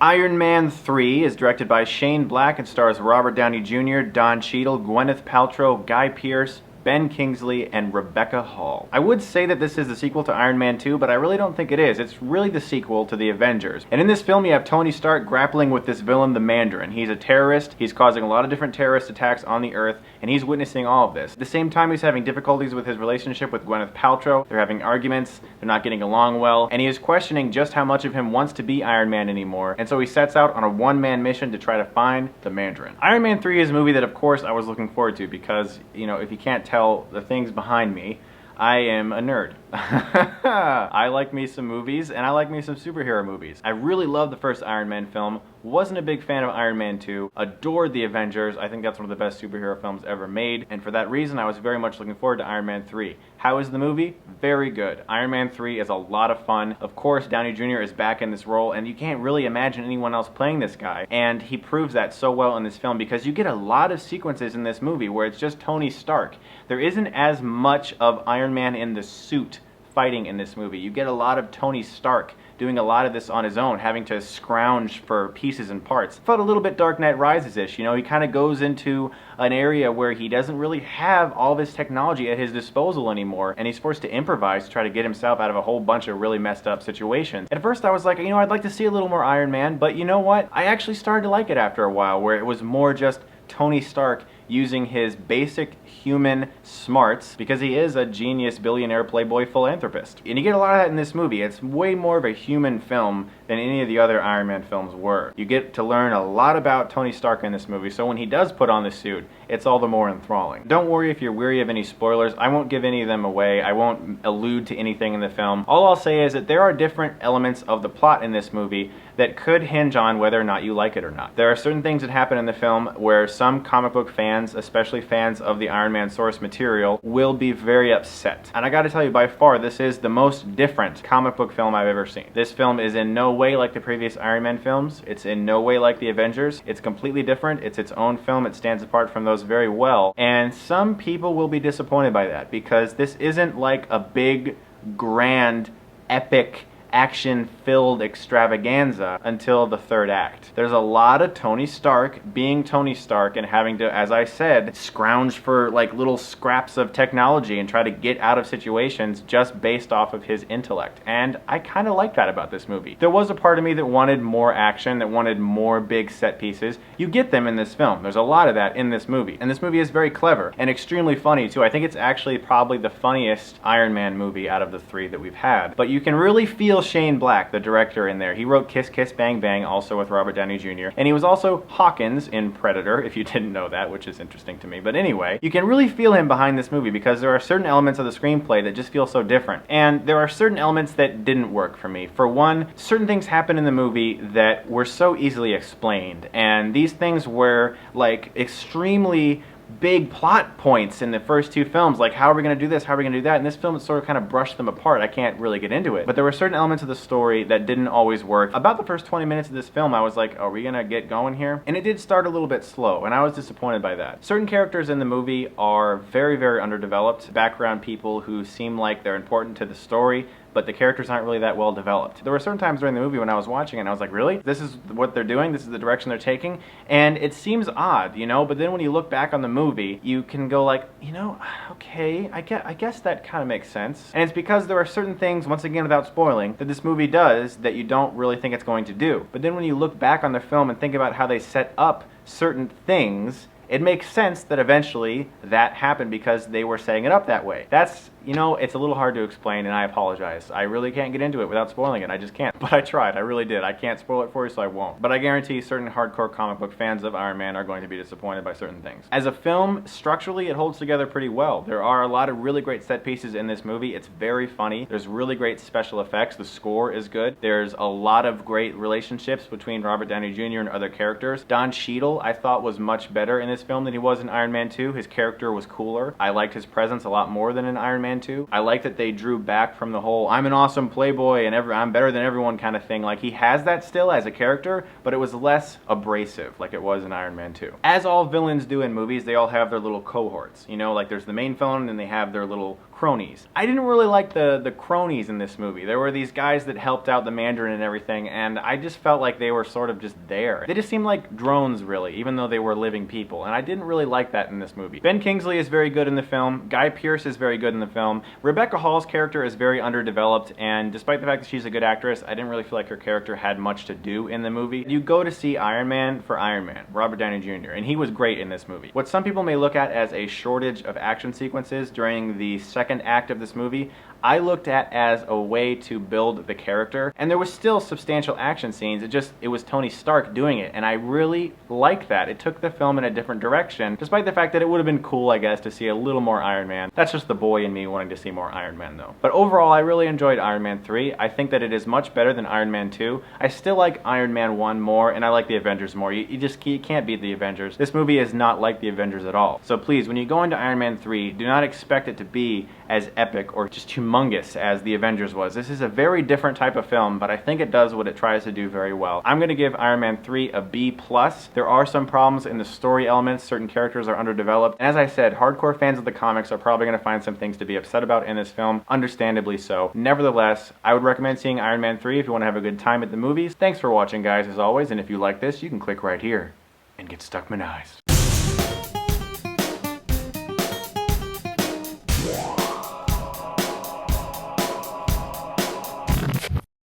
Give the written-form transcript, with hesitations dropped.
Iron Man 3 is directed by Shane Black and stars Robert Downey Jr., Don Cheadle, Gwyneth Paltrow, Guy Pearce, Ben Kingsley, and Rebecca Hall. I would say that this is the sequel to Iron Man 2, but I really don't think it is. It's really the sequel to the Avengers. And in this film, you have Tony Stark grappling with this villain, the Mandarin. He's a terrorist, he's causing a lot of different terrorist attacks on the Earth, and he's witnessing all of this. At the same time, he's having difficulties with his relationship with Gwyneth Paltrow. They're having arguments, they're not getting along well, and he is questioning just how much of him wants to be Iron Man anymore, and so he sets out on a one-man mission to try to find the Mandarin. Iron Man 3 is a movie that, of course, I was looking forward to because, you know, if you can't tell the things behind me, I am a nerd. I like me some movies, and I like me some superhero movies. I really loved the first Iron Man film, wasn't a big fan of Iron Man 2, adored the Avengers. I think that's one of the best superhero films ever made, and for that reason I was very much looking forward to Iron Man 3. How is the movie? Very good. Iron Man 3 is a lot of fun. Of course, Downey Jr. is back in this role, and you can't really imagine anyone else playing this guy, and he proves that so well in this film because you get a lot of sequences in this movie where it's just Tony Stark. There isn't as much of Iron Man in the suit fighting in this movie. You get a lot of Tony Stark doing a lot of this on his own, having to scrounge for pieces and parts. Felt a little bit Dark Knight Rises-ish, you know, he kind of goes into an area where he doesn't really have all of his technology at his disposal anymore, and he's forced to improvise to try to get himself out of a whole bunch of really messed up situations. At first I was like, you know, I'd like to see a little more Iron Man, but you know what? I actually started to like it after a while, where it was more just Tony Stark using his basic human smarts, because he is a genius billionaire playboy philanthropist. And you get a lot of that in this movie. It's way more of a human film than any of the other Iron Man films were. You get to learn a lot about Tony Stark in this movie, so when he does put on the suit, it's all the more enthralling. Don't worry if you're weary of any spoilers. I won't give any of them away. I won't allude to anything in the film. All I'll say is that there are different elements of the plot in this movie that could hinge on whether or not you like it or not. There are certain things that happen in the film where some comic book fans, especially fans of the Iron Man source material, will be very upset. And I gotta tell you, by far, this is the most different comic book film I've ever seen. This film is in no way like the previous Iron Man films. It's in no way like the Avengers. It's completely different. It's its own film. It stands apart from those very well. And some people will be disappointed by that because this isn't like a big, grand, epic, action-filled extravaganza until the third act. There's a lot of Tony Stark being Tony Stark and having to, as I said, scrounge for like little scraps of technology and try to get out of situations just based off of his intellect. And I kind of like that about this movie. There was a part of me that wanted more action, that wanted more big set pieces. You get them in this film. There's a lot of that in this movie. And this movie is very clever and extremely funny too. I think it's actually probably the funniest Iron Man movie out of the three that we've had. But you can really feel Shane Black, the director, in there. He wrote Kiss Kiss Bang Bang, also with Robert Downey Jr. And he was also Hawkins in Predator, if you didn't know that, which is interesting to me. But anyway, you can really feel him behind this movie because there are certain elements of the screenplay that just feel so different. And there are certain elements that didn't work for me. For one, certain things happen in the movie that were so easily explained. And these things were like extremely big plot points in the first two films, like how are we going to do this, how are we going to do that, and this film sort of kind of brushed them apart. I can't really get into it, but there were certain elements of the story that didn't always work. About the first 20 minutes of this film I was like, are we going to get going here? And it did start a little bit slow, and I was disappointed by that. Certain characters in the movie are very, very underdeveloped, background people who seem like they're important to the story, but the characters aren't really that well developed. There were certain times during the movie when I was watching it and I was like, really? This is what they're doing? This is the direction they're taking? And it seems odd, you know, but then when you look back on the movie, you can go like, you know, okay, I guess that kind of makes sense. And it's because there are certain things, once again without spoiling, that this movie does that you don't really think it's going to do. But then when you look back on the film and think about how they set up certain things, it makes sense that eventually that happened because they were setting it up that way. That's, you know, it's a little hard to explain, and I apologize. I really can't get into it without spoiling it. I just can't. But I tried. I really did. I can't spoil it for you, so I won't. But I guarantee certain hardcore comic book fans of Iron Man are going to be disappointed by certain things. As a film, structurally, it holds together pretty well. There are a lot of really great set pieces in this movie. It's very funny. There's really great special effects. The score is good. There's a lot of great relationships between Robert Downey Jr. and other characters. Don Cheadle, I thought, was much better in this film than he was in Iron Man 2. His character was cooler. I liked his presence a lot more than in Iron Man Man 2. I like that they drew back from the whole I'm an awesome playboy and I'm better than everyone kind of thing. Like, he has that still as a character, but it was less abrasive like it was in Iron Man 2. As all villains do in movies, they all have their little cohorts. You know, like there's the main villain and they have their little cronies. I didn't really like the cronies in this movie. There were these guys that helped out the Mandarin and everything, and I just felt like they were sort of just there. They just seemed like drones, really, even though they were living people, and I didn't really like that in this movie. Ben Kingsley is very good in the film. Guy Pearce is very good in the film. Rebecca Hall's character is very underdeveloped, and despite the fact that she's a good actress, I didn't really feel like her character had much to do in the movie. You go to see Iron Man for Iron Man, Robert Downey Jr., and he was great in this movie. What some people may look at as a shortage of action sequences during the second act of this movie, I looked at as a way to build the character, and there was still substantial action scenes. It was Tony Stark doing it, and I really liked that. It took the film in a different direction, despite the fact that it would have been cool, I guess, to see a little more Iron Man. That's just the boy in me wanting to see more Iron Man, though. But overall, I really enjoyed Iron Man 3. I think that it is much better than Iron Man 2. I still like Iron Man 1 more, and I like the Avengers more. You can't beat the Avengers. This movie is not like the Avengers at all. So please, when you go into Iron Man 3, do not expect it to be as epic or just humongous as the Avengers was. This is a very different type of film, but I think it does what it tries to do very well. I'm going to give Iron Man 3 a B+. There are some problems in the story elements. Certain characters are underdeveloped. And as I said, hardcore fans of the comics are probably going to find some things to be upset about in this film, understandably so. Nevertheless, I would recommend seeing Iron Man 3 if you want to have a good time at the movies. Thanks for watching, guys, as always, and if you like this, you can click right here and get Stuckmanized.